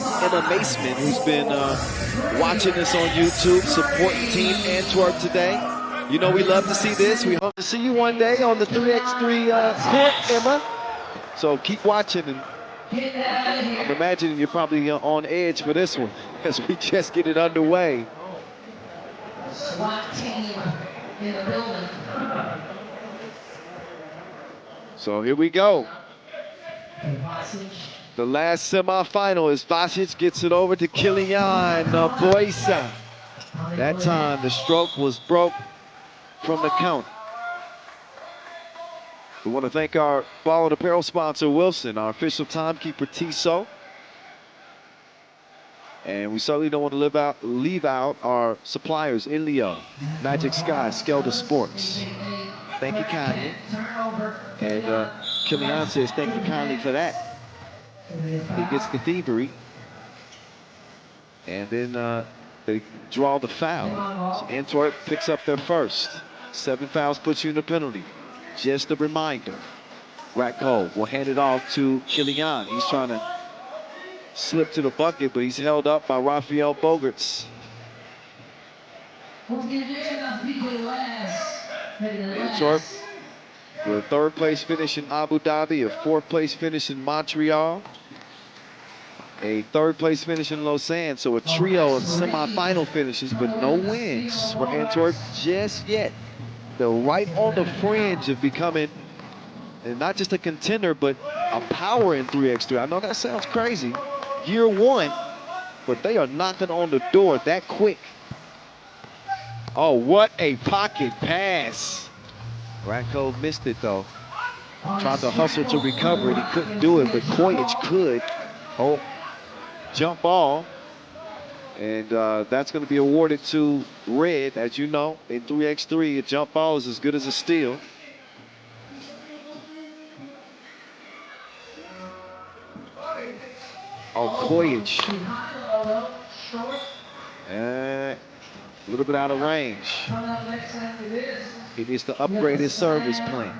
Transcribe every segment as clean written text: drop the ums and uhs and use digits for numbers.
in amazement who's been watching this on YouTube, supporting Team Antwerp today. You know we love to see this. We hope to see you one day on the 3x3 court, Emma. So keep watching, and I'm imagining you're probably on edge for this one as we just get it underway. SWAT team in the building. So here we go. The last semifinal is Vasic gets it over to Kilian Boysa. That time the stroke was broke from the count. We want to thank our Followed Apparel sponsor Wilson, our official timekeeper Tissot. And we certainly don't want to leave out our suppliers, Ilio, Magic Sky, Skelter Sports. Thank you kindly. And Kilian says thank you kindly for that. He gets the thievery. And then they draw the foul. So Antwerp picks up their first. 7 fouls puts you in the penalty. Just a reminder. Ratko will hand it off to Kilian. He's trying to slip to the bucket, but he's held up by Rafael Bogarts. Antwerp with a 3rd place finish in Abu Dhabi, a 4th place finish in Montreal, a 3rd place finish in Lausanne. So a trio of semifinal finishes, but no wins for Antwerp just yet. They're right on the fringe of becoming, and not just a contender, but a power in 3x3. I know that sounds crazy. Year 1, but they are knocking on the door that quick. Oh, what a pocket pass. Ratko missed it though. Tried to hustle to recover it. He couldn't do it, but Kojic could. Oh, jump ball. And that's going to be awarded to Red. As you know, in 3x3, a jump ball is as good as a steal. Oh, Kojic. A little bit out of range. He needs to upgrade his service plan.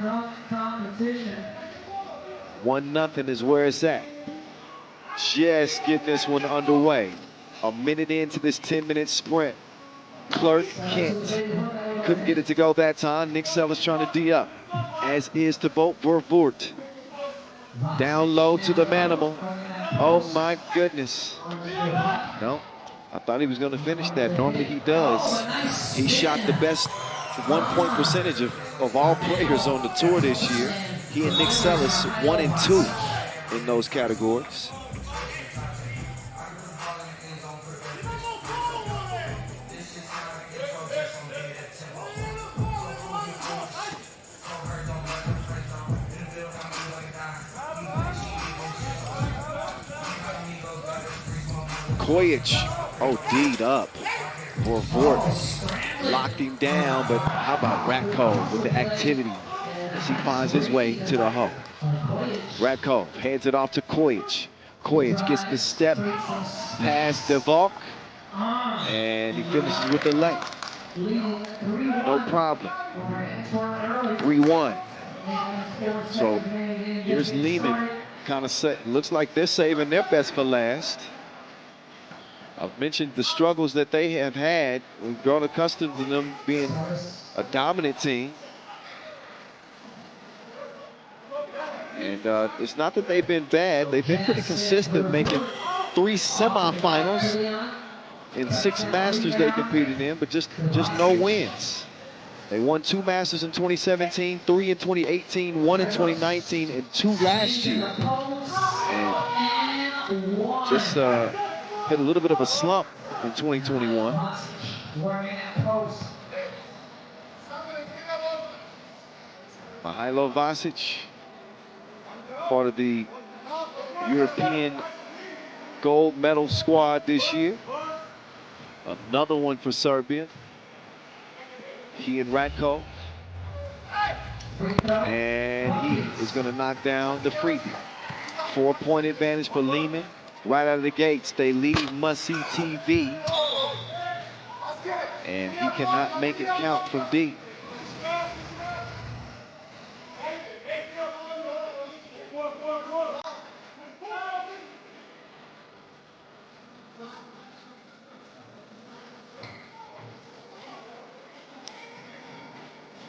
1-0 is where it's at. Just get this one underway. A minute into this 10-minute sprint. Clark Kent couldn't get it to go that time. Nick Sellers trying to D up, as is to Boat Vervoort. Down low to the Manimal. Oh my goodness. No, I thought he was going to finish that. Normally he does. He shot the best 1-point percentage of all players on the tour this year. He and Nick Sellers 1 and 2 in those categories. Kojic, oh, D'd up. Vort locked him down, but how about Ratko with the activity as he finds his way to the hook. Ratko hands it off to Kojic. Kojic gets the step past Devalk, and he finishes with the leg. No problem. 3-1. So here's Liman, kind of set. Looks like they're saving their best for last. I've mentioned the struggles that they have had. We've grown accustomed to them being a dominant team. And it's not that they've been bad. They've been pretty consistent, making 3 semifinals in 6 Masters they competed in, but just no wins. They won 2 Masters in 2017, 3 in 2018, 1 in 2019, and 2 last year. And just hit a little bit of a slump in 2021. Mihailo Vasic, part of the European gold medal squad this year. Another one for Serbia. He and Ratko. And he is going to knock down the freebie. 4-point advantage for Leman. Right out of the gates, they lead must-see TV. And he cannot make it count from deep.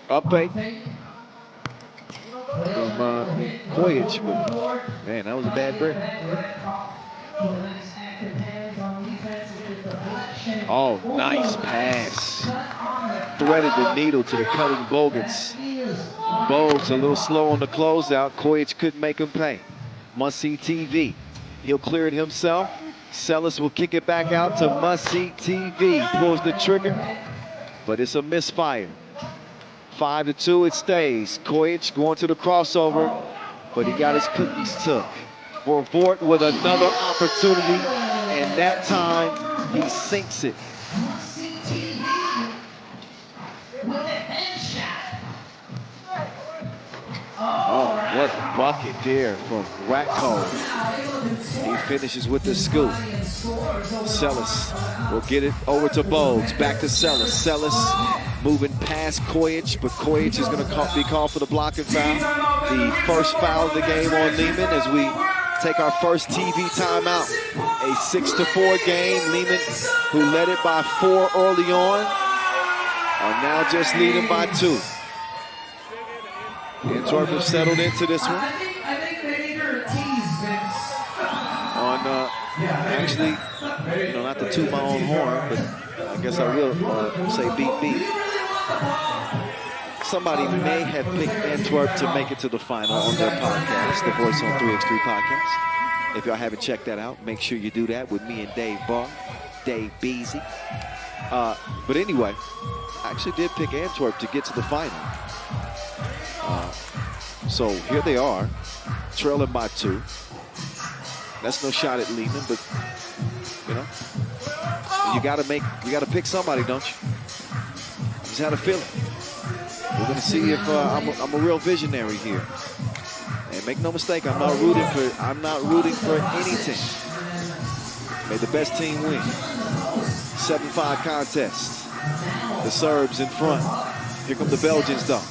Update from Kojic, but man, that was a bad break. Oh, nice pass. Threaded the needle to the cutting Bogans. Bogues a little slow on the closeout. Kojic couldn't make him pay. Must-see TV. He'll clear it himself. Sellis will kick it back out to must-see TV. Pulls the trigger, but it's a misfire. 5-2, it stays. Kojic going to the crossover, but he got his cookies took. Vort with another opportunity, and that time he sinks it. Oh, what a bucket there from Ratko. He finishes with the scoop. Sellis will get it over to Bogues. Back to Sellis. Sellis moving past Kojic, but Kojic is going to be called for the blocking foul. The first foul of the game on Leman as we take our first TV timeout. A 6-4 game. Leman, who led it by 4 early on, are now just leading by 2. Antwerp have settled into this one. On, actually, not to toot my own horn, but I guess I will say beat. Somebody may have picked Antwerp to make it to the final on their podcast, the Voice on 3x3 podcast. If y'all haven't checked that out, make sure you do that with me and Dave Barr, Dave Beasy. But anyway, I actually did pick Antwerp to get to the final. So here they are, trailing by 2. That's no shot at Liman, but you gotta pick somebody, don't you? I just had a feeling. We're gonna see if I'm a real visionary here. And make no mistake, I'm not rooting for any team. May the best team win. 7-5 contest. The Serbs in front. Here come the Belgians though.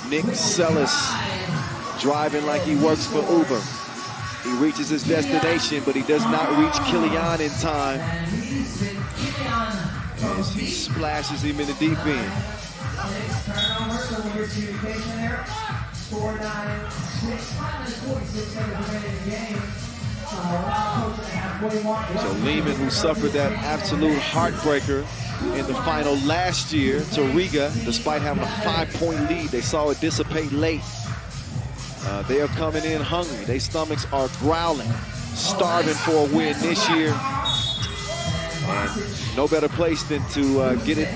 Nick Sellis driving like he works for Uber. He reaches his destination, but he does not reach Kilian in time as he splashes him in the deep end. So Leman, who suffered that absolute heartbreaker in the final last year to Riga, despite having a 5-point lead, they saw it dissipate late. They are coming in hungry. Their stomachs are growling, starving for a win this year. And no better place than to get it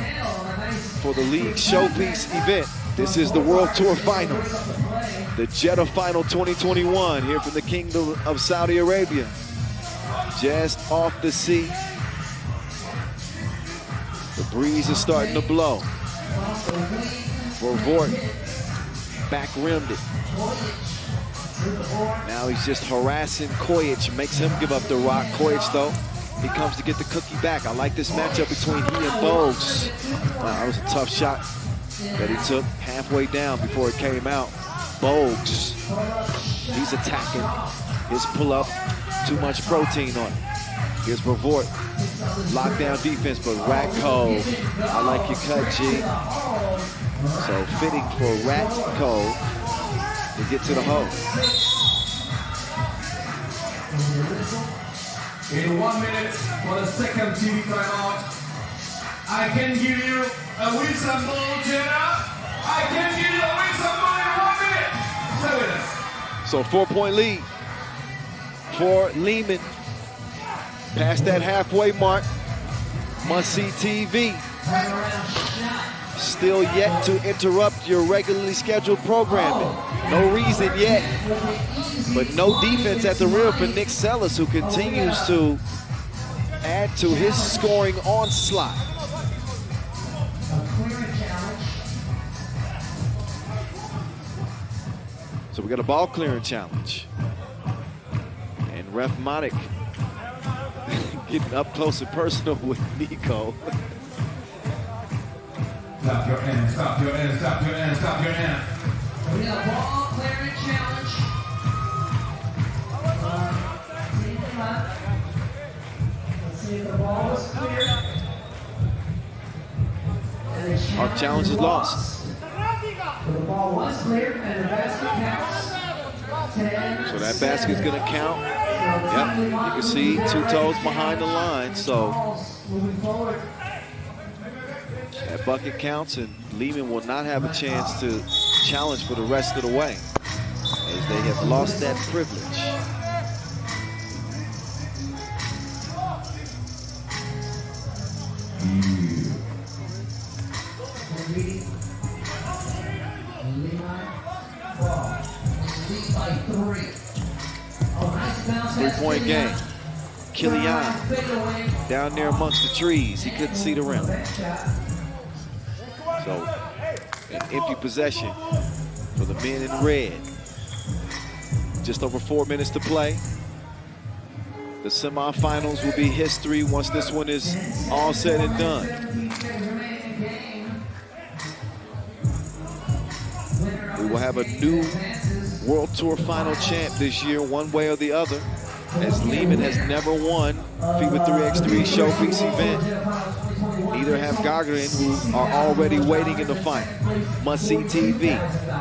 for the league showpiece event. This is the World Tour Final, the Jeddah Final 2021 here from the Kingdom of Saudi Arabia. Just off the sea. The breeze is starting to blow. Vort back-rimmed it. Now he's just harassing Kojic, makes him give up the rock. Kojic, though, he comes to get the cookie back. I like this matchup between he and Bogues. Wow, that was a tough shot that he took halfway down before it came out. Bogues, he's attacking his pull-up. Too much protein on it. Here's Vort. Lockdown defense, but Ratko, I like your cut, G. So fitting for Ratko to get to the hole. In 1 minute for the second TV timeout, I can give you a whistle ball, Jeddah. I can give you a whistle ball in 1 minute. 7 minutes. So 4-point lead for Leman. Past that halfway mark. Must-see TV. Still yet to interrupt your regularly scheduled programming. No reason yet. But no defense at the rim for Nick Sellis, who continues to add to his scoring onslaught. So we got a ball clearing challenge. And Ref Monik getting up close and personal with Nico. Stop your end, stop your end, stop your end, stop your end. We got a ball clearing challenge. Challenge is lost. The ball was cleared and the basket counts. 10. So that basket's gonna count. Yep, you can see 2 toes behind the line. So Moving forward. that bucket counts, and Leman will not have a chance to challenge for the rest of the way, as they have lost that privilege. Three-point game. Killian down there amongst the trees. He couldn't see the rim. So an empty possession for the men in red. Just over 4 minutes to play. The semifinals will be history once this one is all said and done. We will have a new World Tour final champ this year, one way or the other, as Liman has never won FIBA 3x3 showpiece event. Neither have Gagarin, who are already waiting in the final. Must-see TV.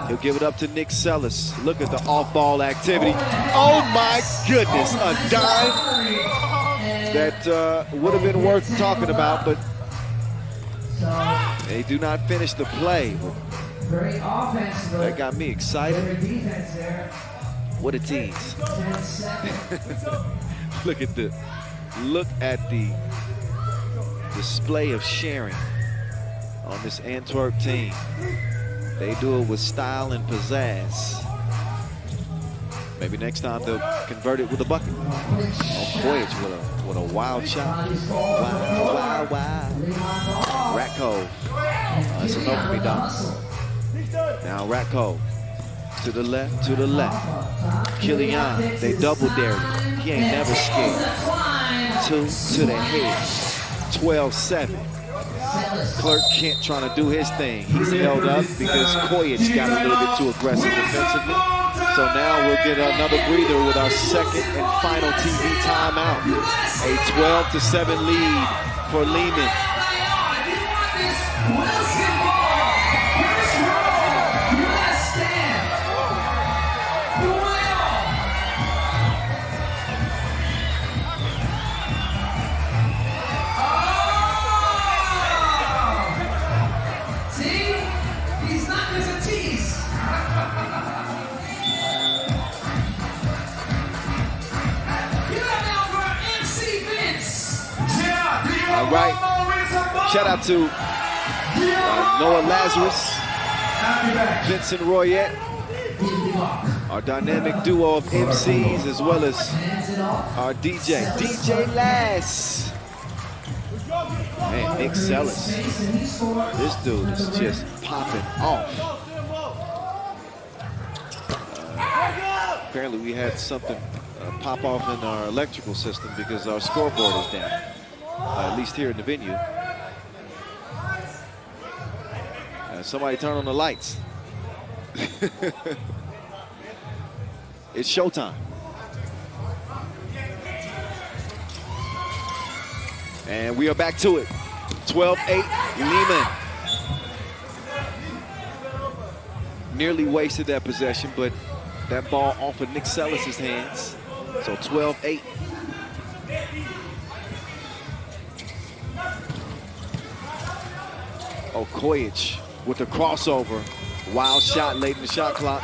He'll give it up to Nick Sellis. Look at the off-ball activity. Oh my goodness, a dime that would have been worth talking about, but they do not finish the play. Very offensive. That got me excited. Defense there. What a tease. 10 seconds. Look at the display of sharing on this Antwerp team. They do it with style and pizzazz. Maybe next time they'll convert it with a bucket. Oh, Kojic with a wild shot. Wow. Rat Cove. That's enough for me, Doc. Now Rat Cove. To the left. Killian, they double dare him. He ain't never scared. 2 to the head. 12-7. Clerk Kent trying to do his thing. He's held up because Kojic got a little bit too aggressive defensively. So now we'll get another breather with our second and final TV timeout. A 12-7 lead for Leman. All right. Shout out to Noah Lazarus, Vincent Royette, our dynamic duo of MCs, as well as our DJ Lass. Man, Nick Sellis. This dude is just popping off. Apparently we had something pop off in our electrical system because our scoreboard is down. At least here in the venue. Somebody turn on the lights. It's showtime. And we are back to it. 12-8, Liman. Nearly wasted that possession, but that ball off of Nick Sellis' hands. So 12-8. Oh, Kojic with the crossover. Wild shot late in the shot clock.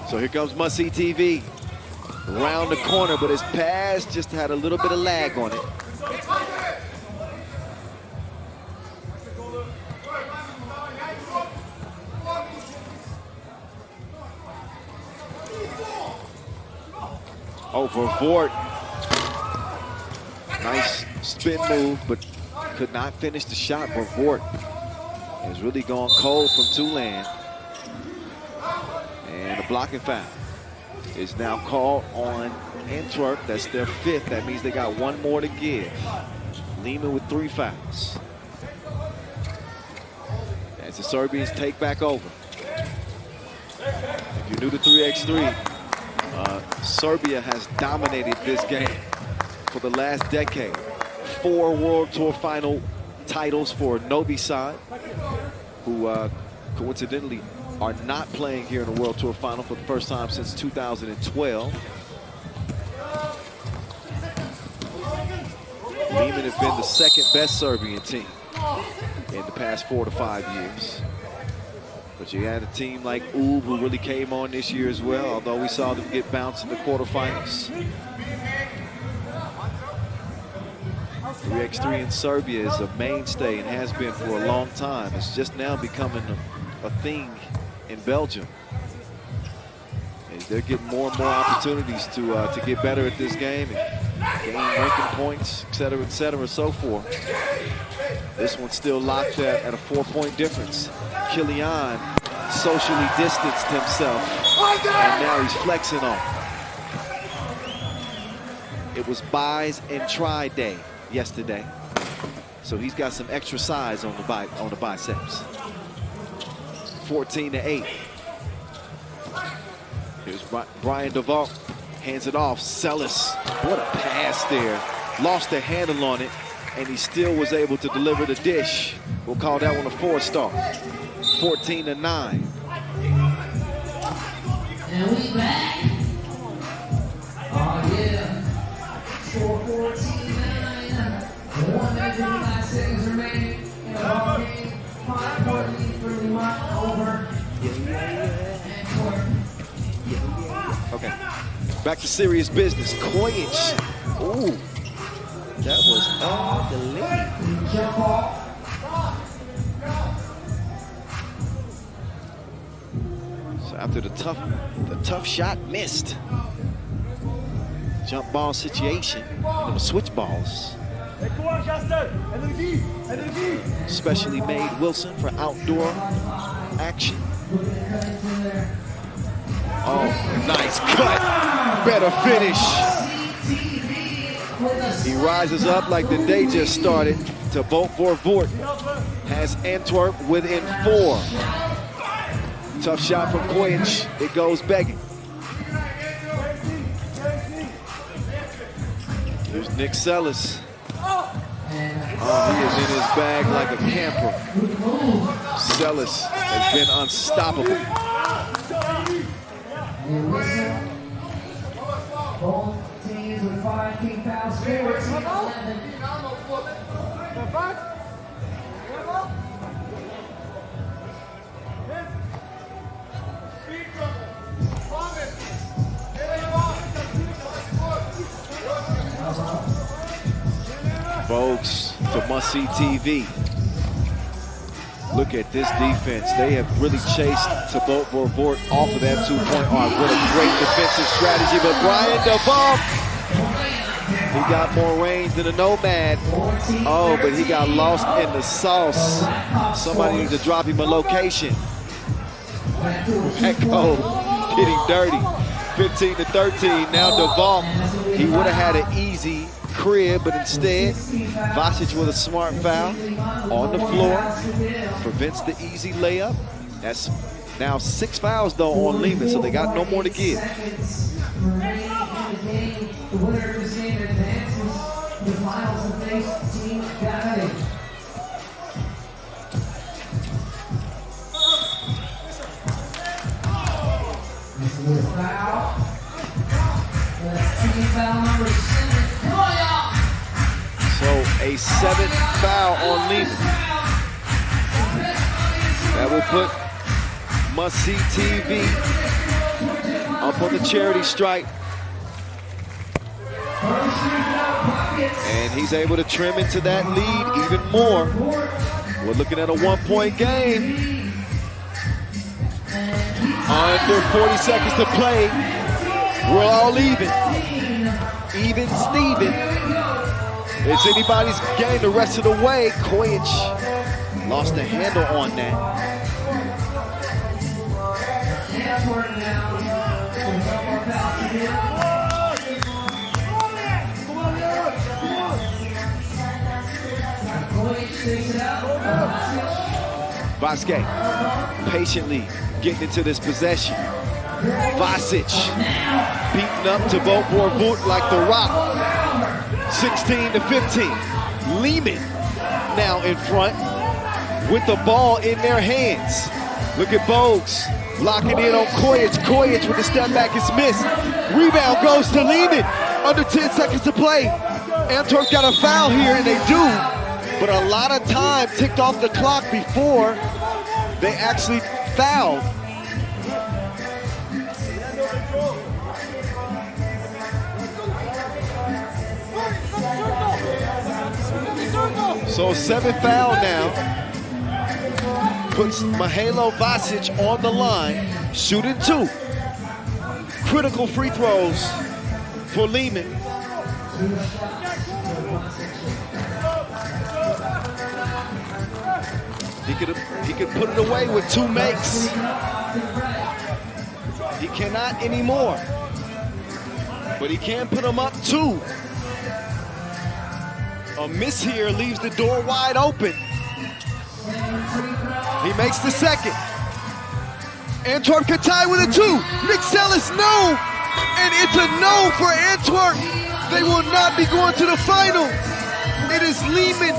So here comes Must-See TV. Around the corner, but his pass just had a little bit of lag on it. Oh, for Vort. Nice spin move, but could not finish the shot. For Vort has really gone cold from Tulane. And a blocking foul is now called on Antwerp. That's their 5th. That means they got 1 more to give. Leman with 3 fouls. As the Serbians take back over. If you're new to 3x3, Serbia has dominated this game for the last decade. 4 World Tour final titles for Novi side, who coincidentally are not playing here in the World Tour final for the first time since 2012. Liman has been the second best Serbian team in the past 4 to 5 years. But you had a team like UB who really came on this year as well, although we saw them get bounced in the quarterfinals. 3x3 in Serbia is a mainstay and has been for a long time. It's just now becoming a thing in Belgium. And they're getting more and more opportunities to get better at this game and gain ranking points, et cetera, so forth. This one's still locked at a 4-point difference. Kilian socially distanced himself, and now he's flexing on. It was buys and try day yesterday, so he's got some extra size on the biceps. 14-8. Here's Brian DeVault, hands it off. Celis, what a pass there. Lost the handle on it, and he still was able to deliver the dish. We'll call that one a 4-star. 14-9. And we back. Oh yeah. Score 14-9. 1 minute 59 seconds remaining in the ball game. 5-point lead for Leman over Antwerp. Okay. Back to serious business. Kojic. Ooh. That was on the lead. Jump off. So after the tough shot missed. Jump ball situation. Switch balls. Specially made Wilson for outdoor action. Oh, nice cut. Better finish. He rises up like the day just started to vote for Vort. Has Antwerp within 4. Tough shot from Kojic. It goes begging. Here's Nick Celis. Oh, he is in his bag like a camper. Celis has been unstoppable. Both teams with 5 team fouls. 14-11. Folks, to must-see TV. Look at this defense. They have really chased Thibaut Vort off of that 2-point arc. What a great defensive strategy, but Brian DeVault, he got more range than a Nomad. Oh, but he got lost in the sauce. Somebody needs to drop him a location. Echo getting dirty. 15-13. Now DeVault, he would have had an easy crib, but instead, Vasic with a smart foul on the floor, prevents the easy layup. That's now 6 fouls though on Leman, so they got no more to give. So a 7th foul on Leman. That will put must-see TV up on the charity stripe. And he's able to trim into that lead even more. We're looking at a 1-point game. Under 40 seconds to play. We're all even. Even Steven. It's anybody's game the rest of the way. Kojic lost the handle on that. Vasquez patiently getting into this possession. Vasic beaten up to Boat like the Rock. 16 to 15. Liman now in front with the ball in their hands. Look at Bogues locking in on Kojic. Kojic with the step back is missed. Rebound goes to Liman. Under 10 seconds to play. Antwerp got a foul here, and they do. But a lot of time ticked off the clock before they actually fouled. So 7 foul now. Puts Mahalo Vasic on the line, shooting 2. Critical free throws for Leman. He could put it away with 2 makes. He cannot anymore. But he can put them up 2. A miss here leaves the door wide open. He makes the second. Antwerp can tie with a 2. Nick Sellis, no! And it's a no for Antwerp. They will not be going to the final. It is Liman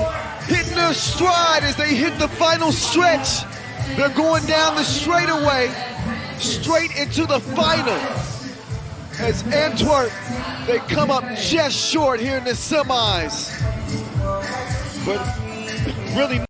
hitting their stride as they hit the final stretch. They're going down the straightaway, straight into the final. As Antwerp, they come up just short here in the semis. But really